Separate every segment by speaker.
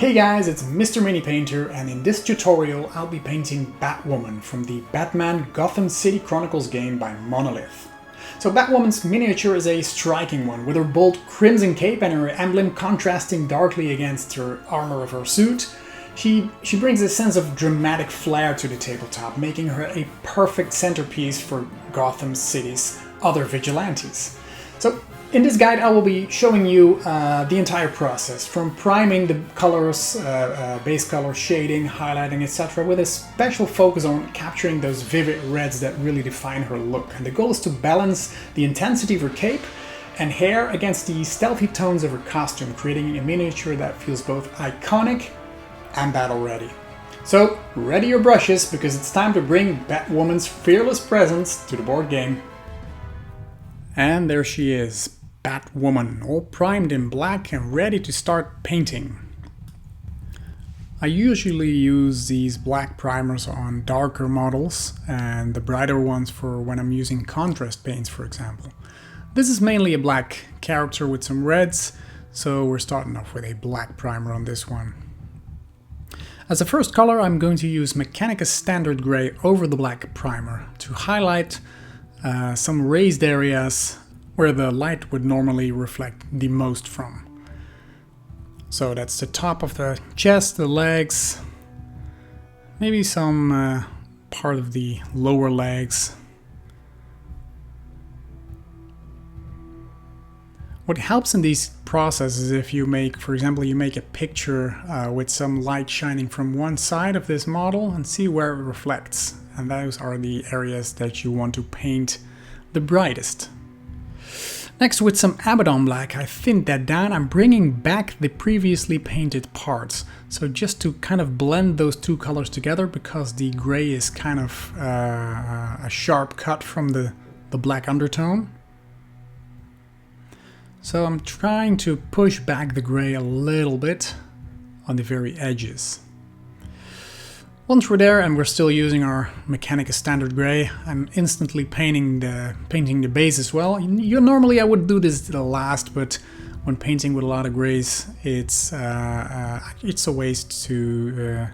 Speaker 1: Hey guys, it's Mr. Mini Painter, and in this tutorial I'll be painting Batwoman from the Batman Gotham City Chronicles game by Monolith. So Batwoman's miniature is a striking one, with her bold crimson cape and her emblem contrasting darkly against her armor of her suit. She brings a sense of dramatic flair to the tabletop, making her a perfect centerpiece for Gotham City's other vigilantes. So in this guide I will be showing you the entire process, from priming the colors, base color, shading, highlighting, etc., with a special focus on capturing those vivid reds that really define her look. And the goal is to balance the intensity of her cape and hair against the stealthy tones of her costume, creating a miniature that feels both iconic and battle ready. So ready your brushes, because it's time to bring Batwoman's fearless presence to the board game. And there she is, Batwoman, all primed in black and ready to start painting. I usually use these black primers on darker models and the brighter ones for when I'm using contrast paints, for example. This is mainly a black character with some reds, so we're starting off with a black primer on this one. As a first color, I'm going to use Mechanicus Standard Gray over the black primer to highlight some raised areas where the light would normally reflect the most from. So that's the top of the chest, the legs, maybe some part of the lower legs. What helps in these processes, if you make, for example, you make a picture with some light shining from one side of this model and see where it reflects. And those are the areas that you want to paint the brightest. Next, with some Abaddon black, I thinned that down. I'm bringing back the previously painted parts. So just to kind of blend those two colors together, because the gray is kind of a sharp cut from the black undertone. So I'm trying to push back the gray a little bit on the very edges. Once we're there and we're still using our Mechanicus Standard Gray, I'm instantly painting the base as well. Normally I would do this to the last, but when painting with a lot of grays, it's a waste to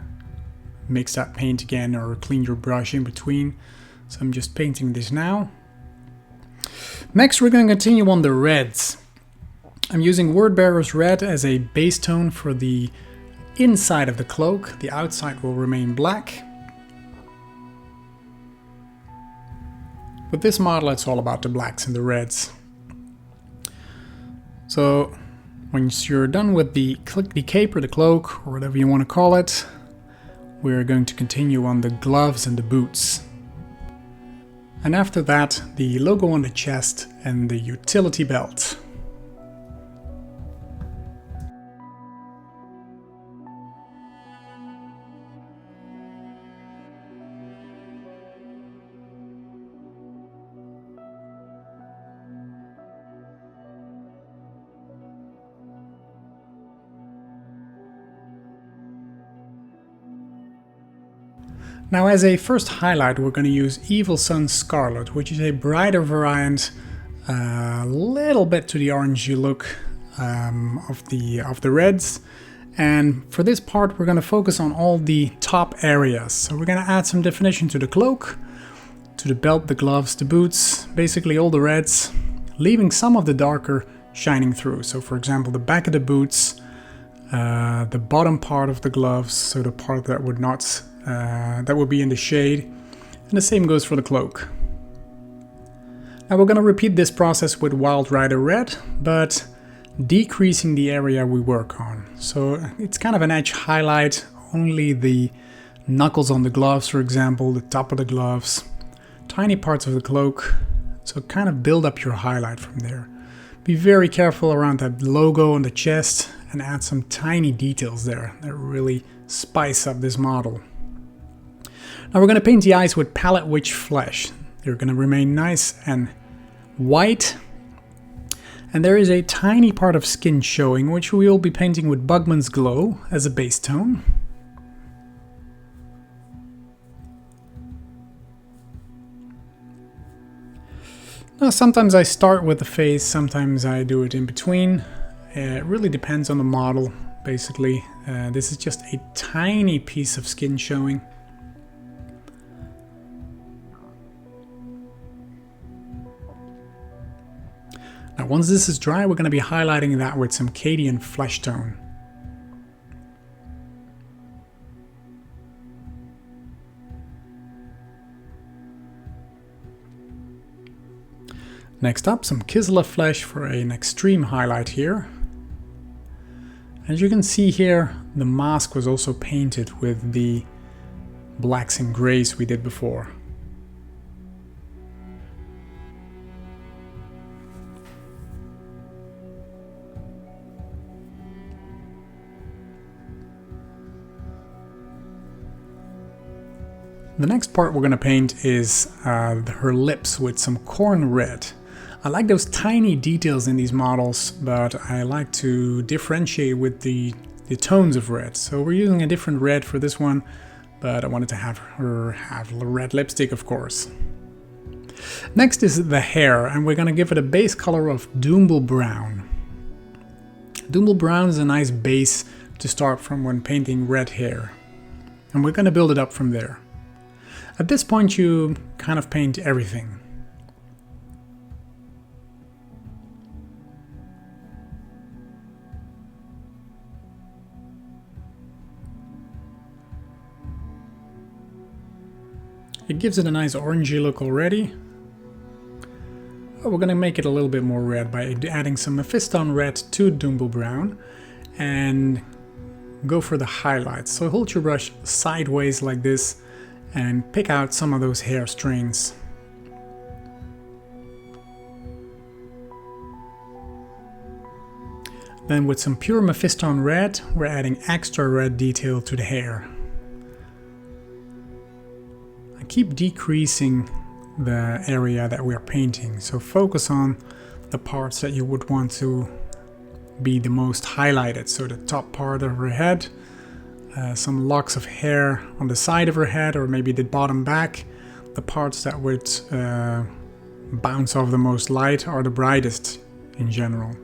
Speaker 1: mix that paint again or clean your brush in between. So I'm just painting this now. Next, we're going to continue on the reds. I'm using Wordbearer's Red as a base tone for the inside of the cloak. The outside will remain black. With this model, it's all about the blacks and the reds. So once you're done with the cape or the cloak, or whatever you want to call it, we're going to continue on the gloves and the boots. And after that, the logo on the chest and the utility belt. Now, as a first highlight, we're going to use Evil Sun Scarlet, which is a brighter variant, a little bit to the orangey look of the reds. And for this part, we're going to focus on all the top areas. So we're going to add some definition to the cloak, to the belt, the gloves, the boots, basically all the reds, leaving some of the darker shining through. So for example, the back of the boots, the bottom part of the gloves, so the part that would not that would be in the shade, and the same goes for the cloak. Now we're going to repeat this process with Wild Rider Red, but decreasing the area we work on. So it's kind of an edge highlight, only the knuckles on the gloves, for example, the top of the gloves, tiny parts of the cloak. So kind of build up your highlight from there. Be very careful around that logo on the chest and add some tiny details there that really spice up this model. Now we're going to paint the eyes with Palette Witch Flesh. They're going to remain nice and white. And there is a tiny part of skin showing, which we will be painting with Bugman's Glow as a base tone. Now sometimes I start with the face, sometimes I do it in between. It really depends on the model, basically. This is just a tiny piece of skin showing. Now once this is dry, we're going to be highlighting that with some Cadian flesh tone. Next up, some Kislev flesh for an extreme highlight here. As you can see here, the mask was also painted with the blacks and grays we did before. The next part we're going to paint is her lips with some corn red. I like those tiny details in these models, but I like to differentiate with the tones of red. So we're using a different red for this one, but I wanted to have her have red lipstick, of course. Next is the hair, and we're going to give it a base color of Doomble Brown. Doomble Brown is a nice base to start from when painting red hair, and we're going to build it up from there. At this point you kind of paint everything. It gives it a nice orangey look already. We're going to make it a little bit more red by adding some Mephiston red to Doomble Brown and go for the highlights. So hold your brush sideways like this and pick out some of those hair strings. Then with some pure Mephiston red, we're adding extra red detail to the hair. Keep decreasing the area that we are painting, so focus on the parts that you would want to be the most highlighted. So the top part of her head, some locks of hair on the side of her head, or maybe the bottom back. The parts that would bounce off the most light are the brightest in general.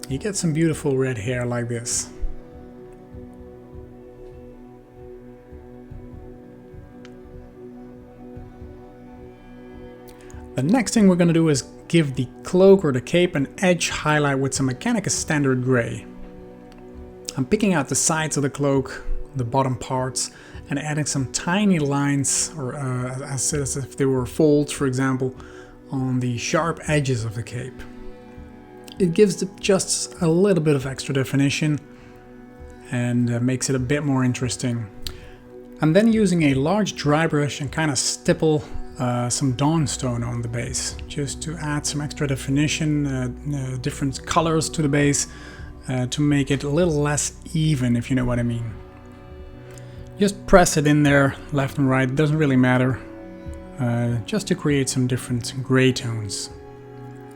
Speaker 1: You get some beautiful red hair like this. The next thing we're going to do is give the cloak or the cape an edge highlight with some Mechanica Standard Gray. I'm picking out the sides of the cloak, the bottom parts, and adding some tiny lines, or as if they were folds, for example, on the sharp edges of the cape. It gives just a little bit of extra definition and makes it a bit more interesting. I'm then using a large dry brush and kind of stipple some Dawnstone on the base, just to add some extra definition, different colors to the base, to make it a little less even, if you know what I mean. Just press it in there, left and right, it doesn't really matter, just to create some different gray tones.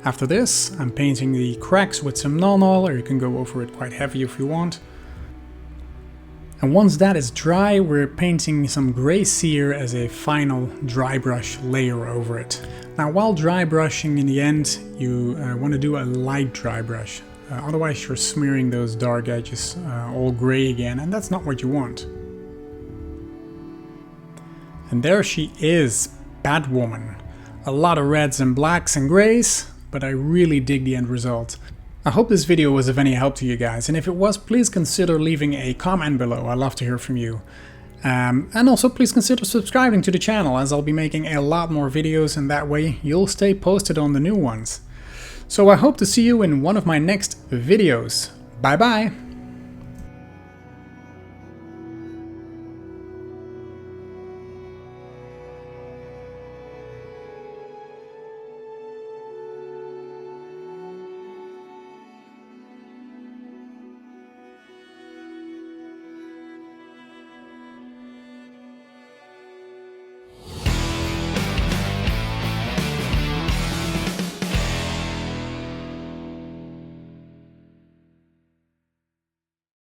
Speaker 1: After this, I'm painting the cracks with some non-oil, or you can go over it quite heavy if you want. And once that is dry, we're painting some gray cere as a final dry brush layer over it. Now, while dry brushing in the end, you want to do a light dry brush. Otherwise you're smearing those dark edges all gray again, and that's not what you want. And there she is, Batwoman. A lot of reds and blacks and grays, but I really dig the end result. I hope this video was of any help to you guys, and if it was, please consider leaving a comment below. I'd love to hear from you. And also please consider subscribing to the channel, as I'll be making a lot more videos, and that way you'll stay posted on the new ones. So I hope to see you in one of my next videos. Bye bye!